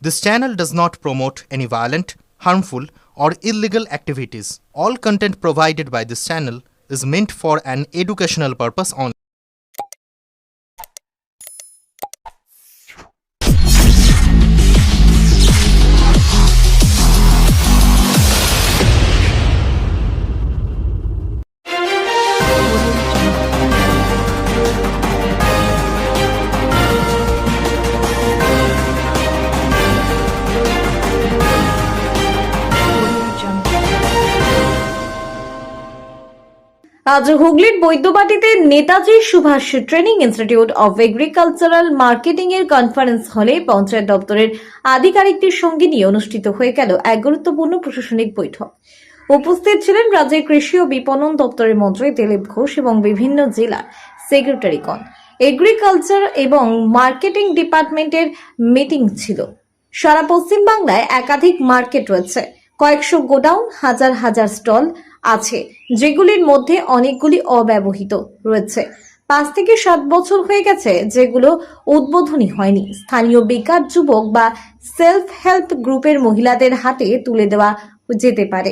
This channel does not promote any violent, harmful, or illegal activities. All content provided by this channel is meant for an educational purpose only. আজ হুগলির বৈদ্যবাটিতে Netaji Subhash training institute of agricultural marketing এর conference হলে পঞ্চায়েত দপ্তরের আধিকারিকদের সঙ্গে নিয়ে অনুষ্ঠিত হয়ে গেল এক গুরুত্বপূর্ণ প্রশাসনিক বৈঠক। উপস্থিত ছিলেন রাজ্যের কৃষি ও বিপণন দপ্তরের মন্ত্রী দিলীপ ঘোষ এবং বিভিন্ন জেলার সেক্রেটারিগণ। এগ্রিকালচার এবং মার্কেটিং ডিপার্টমেন্টের মিটিং ছিল। সারা পশ্চিম বাংলায় একাধিক মার্কেট রয়েছে, কয়েকশো গোডাউন, হাজার হাজার স্টল আছে, যেগুলির মধ্যে অনেকগুলি অব্যবহৃত রয়েছে। 5 থেকে 7 বছর হয়ে গেছে যেগুলো উদ্বোধনী হয়নি। স্থানীয় বেকার যুবক বা সেলফ হেল্প গ্রুপের মহিলাদের হাতে তুলে দেওয়া যেতে পারে।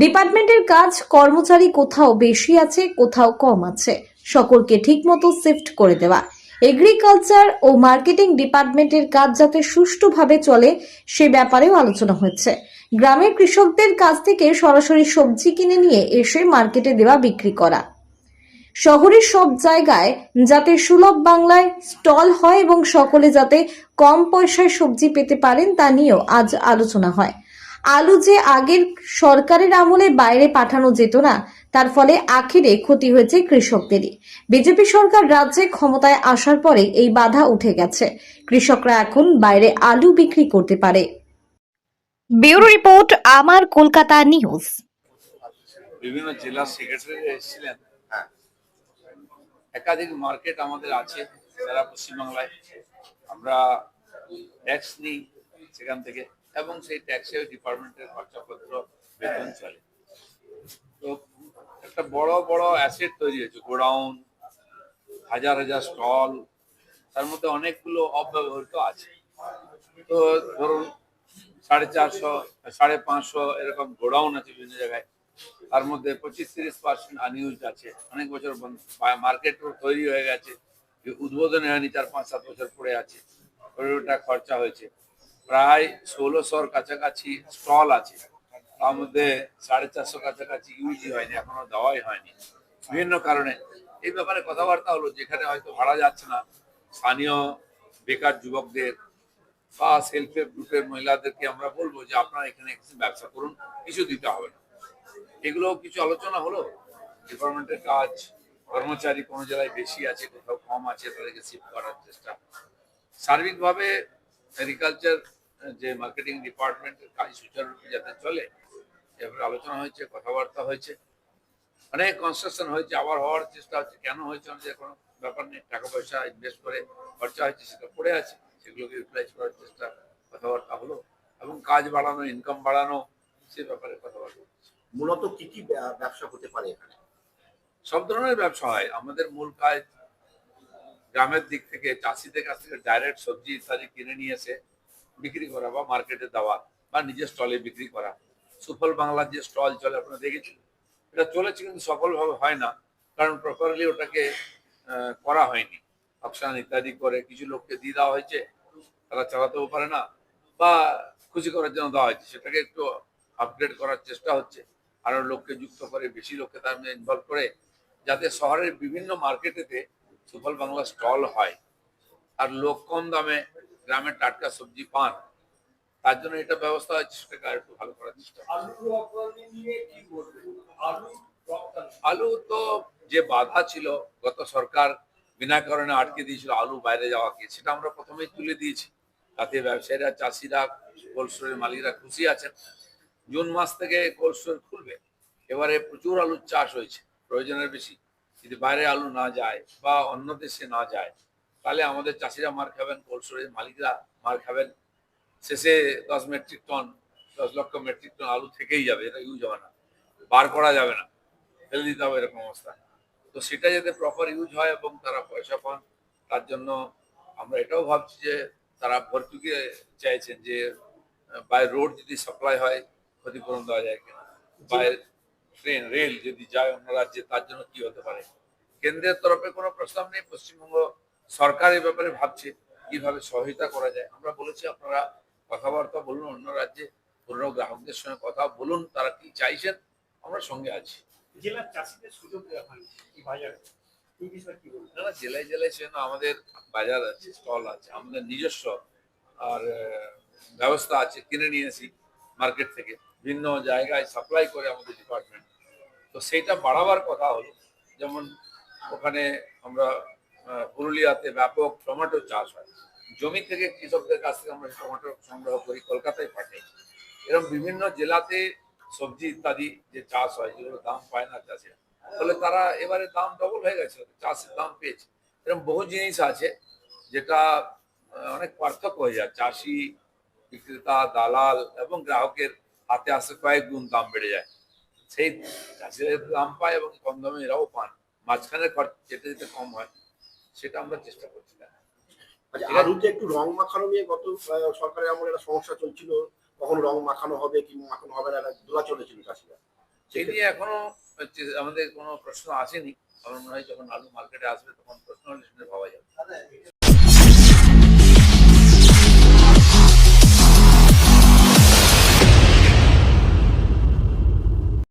ডিপার্টমেন্টের কাজ, কর্মচারী কোথাও বেশি আছে, কোথাও কম আছে, সকলকে ঠিকমতো শিফট করে দেওয়া। এগ্রিকালচার ও মার্কেটিং ডিপার্টমেন্টের কাজ যাতে সুষ্ঠুভাবে চলে সে ব্যাপারেও আলোচনা হয়েছে। গ্রামের কৃষকদের কাছ থেকে সরাসরি সবজি কিনে নিয়ে এসে মার্কেটে দেওয়া, বিক্রি করা। শহরের সব জায়গায় যাতে সুলভ বাংলায় স্টল হয় এবং সকলে যাতে কম পয়সায় সবজি পেতে পারেন তা নিয়েও আজ আলোচনা হয়। আলু যে আগের সরকারের আমলে বাইরে পাঠানো যেত না, তার ফলে আখেরে ক্ষতি হয়েছে কৃষকদেরই। বিজেপি সরকার রাজ্যে ক্ষমতায় আসার পরে এই বাধা উঠে গেছে, কৃষকরা এখন বাইরে আলু বিক্রি করতে পারে। ব্যুরো রিপোর্ট, আমার কলকাতা নিউজ। বিভিন্ন জেলা সেক্রেটারি এসেছিলেন। হ্যাঁ, একাধিক মার্কেট আমাদের আছে সারা পশ্চিমবাংলায়। আমরা ট্যাক্স নিই সেখান থেকে, এবং সেই ট্যাক্সে ডিপার্টমেন্টের খরচাপত্র, বেতন চলে। তো একটা বড় বড় অ্যাসেট তৈরি হয়েছে, গোডাউন, হাজার হাজার স্টল, তার মধ্যে অনেকগুলো অব্যবহৃত আছে। তো ধরুন 450, 550 এরকম গোডাউন আছে বিভিন্ন জায়গায়। তার মধ্যে 25-30% আনইউজড আছে, অনেক বছর মার্কেট তৈরি হয়ে গেছে, উদ্বোধন হয়নি, 4-5-7 বছর পড়ে আছে, ওটা খরচা হয়েছে। প্রায় 1600-র কাছাকাছি স্টল আছে, তার মধ্যে 450 কাছাকাছি ইউজই হয়নি, এখনো দেওয়াই হয়নি বিভিন্ন কারণে। এই ব্যাপারে কথাবার্তা হলো, যেখানে হয়তো ভাড়া যাচ্ছে না, স্থানীয় বেকার যুবকদের বা সেলফ হেল্প গ্রুপের মহিলাদেরকে আমরা বলবো যে আপনারা এখানে ব্যবসা করুন, কিছু দিতে হবে না। এগুলো কিছু আলোচনা হলো। ডিপার্টমেন্টের কাজ, কর্মচারী কোনো জেলায় বেশি আছে, কোথাও কম আছে, তাদেরকে শিফট করার চেষ্টা। সার্বিকভাবে এগ্রিকালচার যে মার্কেটিং ডিপার্টমেন্টের কাজ সুচারুরূপে যাতে চলে, এবার আলোচনা হয়েছে, কথাবার্তা হয়েছে, অনেক কনস্ট্রাকশন হয়েছে, আবার হওয়ার চেষ্টা হচ্ছে। কেন হয়েছে আমাদের কোনো ব্যাপার নেই, টাকা পয়সা ইনভেস্ট করে খরচা হয়েছে, সেটা পড়ে আছে, সেগুলোকে ইউটিলাইজ করার চেষ্টা, কথাবার্তা হলো, এবং কাজ বাড়ানো, ইনকাম বাড়ানো, সে ব্যাপারে কথাবার্তা হচ্ছে। মূলত কি কি ব্যবসা হতে পারে এখানে? সব ধরনের ব্যবসা হয়। আমাদের মূল কাজ গ্রামের দিক থেকে চাষিদের কাছ থেকে ডাইরেক্ট সবজি ইত্যাদি কিনে নিয়ে এসে বিক্রি করা বা মার্কেটে দেওয়া বা নিজের স্টলে বিক্রি করা। সুফল বাংলার যে স্টল চলে আপনারা দেখেছেন, এটা চলেছে, কিন্তু সফলভাবে হয় না, কারণ প্রপারলি ওটাকে করা হয়নি। অকশন ইত্যাদি করে কিছু লোককে দিয়ে দেওয়া হয়েছে, তারা চালাতেও পারে না, বা খুশি করার জন্য দেওয়া হয়েছে। সেটাকে একটু আপগ্রেড করার চেষ্টা হচ্ছে, আরো লোককে যুক্ত করে, বেশি লোককে তার মধ্যে ইনভলভ করে, যাতে শহরের বিভিন্ন মার্কেটেতে সুফল বাংলা স্টল হয় আর লোক কম দামে গ্রামের টাটকা সবজি পান। তার জন্য এটা ব্যবস্থা হচ্ছে, সেটাকে আর একটু ভালো করার চেষ্টা। আলু তো যে বাধা ছিল, গত সরকার বিনা কারণে আটকে দিয়েছিল আলু বাইরে যাওয়াকে, সেটা আমরা প্রথমেই তুলে দিয়েছি। তাতে ব্যবসায়ীরা, চাষিরা, কোল্ড স্টোরের মালিকরা খুশি আছেন। জুন মাস থেকে কোল্ড স্টোর খুলবে। এবারে প্রচুর আলুর চাষ হয়েছে, প্রয়োজনের বেশি। যদি বাইরে আলু না যায় বা অন্য দেশে না যায়, তাহলে আমাদের চাষিরা মার খাবেন, কোল্ড স্টোরের মালিকরা মার খাবেন। শেষে 10 লক্ষ মেট্রিক টন আলু থেকেই যাবে, এটা ইউজ হবে না, বার করা যাবে না, ফেলে দিতে হবে, এরকম অবস্থা। তো সেটা যাতে প্রপার ইউজ হয় এবং তারা পয়সা পান, তার জন্য আমরা এটাও ভাবছি যে তারা ভর্তুকি চাইছেন যে বাই রোড যদি সাপ্লাই হয় ক্ষতিপূরণ দেওয়া যায় কিনা, বাই ট্রেন রেল যদি যায় অন্য রাজ্যে তার জন্য কি হতে পারে। কেন্দ্রের তরফে কোনো প্রস্তাব নেই, পশ্চিমবঙ্গ সরকার এই ব্যাপারে ভাবছে কিভাবে সহায়তা করা যায়। আমরা বলেছি আপনারা কথাবার্তা বলুন, অন্য রাজ্যে পুরনো গ্রাহকদের সঙ্গে কথা বলুন, তারা কি চাইছেন, আমরা সঙ্গে আছি। জেলার চাষিদের সুযোগ দেওয়া হয়নি এই বাজারে, এই বিষয়ে কি বলবেন? না, জেলায় জেলায় সেজন্য আমাদের বাজার আছে, স্টল আছে, আমাদের নিজস্ব আর ব্যবস্থা আছে, কিনে নিয়েছি মার্কেট থেকে, ভিন্ন জায়গায় সাপ্লাই করে আমাদের ডিপার্টমেন্ট। তো সেইটা বাড়াবার কথা হলো, যেমন ওখানে আমরা পুরুলিয়াতে ব্যাপক টমেটো চাষ হয়, জমি থেকে কৃষকদের কাছ থেকে আমরা টমেটো সংগ্রহ করি, কলকাতায় পাঠাই। এরকম বিভিন্ন জেলাতে সবজি ইত্যাদি যে চাষ হয়, যেগুলো দাম পায় না চাষিরা, ফলে তারা এবারে দাম ডবল হয়ে গেছে, চাষের দাম পেয়েছে। এরকম বহু জিনিস আছে যেটা অনেক পার্থক্য হয়ে যায়, চাষি, বিক্রেতা, দালাল এবং গ্রাহকের হাতে আসে কয়েক গুণ দাম বেড়ে যায়। সেই চাষিরা দাম পায় এবং কম দামে এরাও পান, মাঝখানে খরচ যেতে যেতে কম হয়, সেটা আমরা চেষ্টা করছি। আচ্ছা, আলুতে একটু রং মাখানো নিয়ে গত সরকারের আমলে একটা সমস্যা চলছিল, কখন রং মাখানো হবে কি মাখানো হবে না, দোলা চলেছিল চাষিরা। সেই নিয়ে এখনো আমাদের কোনো প্রশ্ন আসেনি। আমার মনে হয় যখন আলু মার্কেটে আসবে তখন প্রশ্ন হলে শুনে ভাবা যাবে।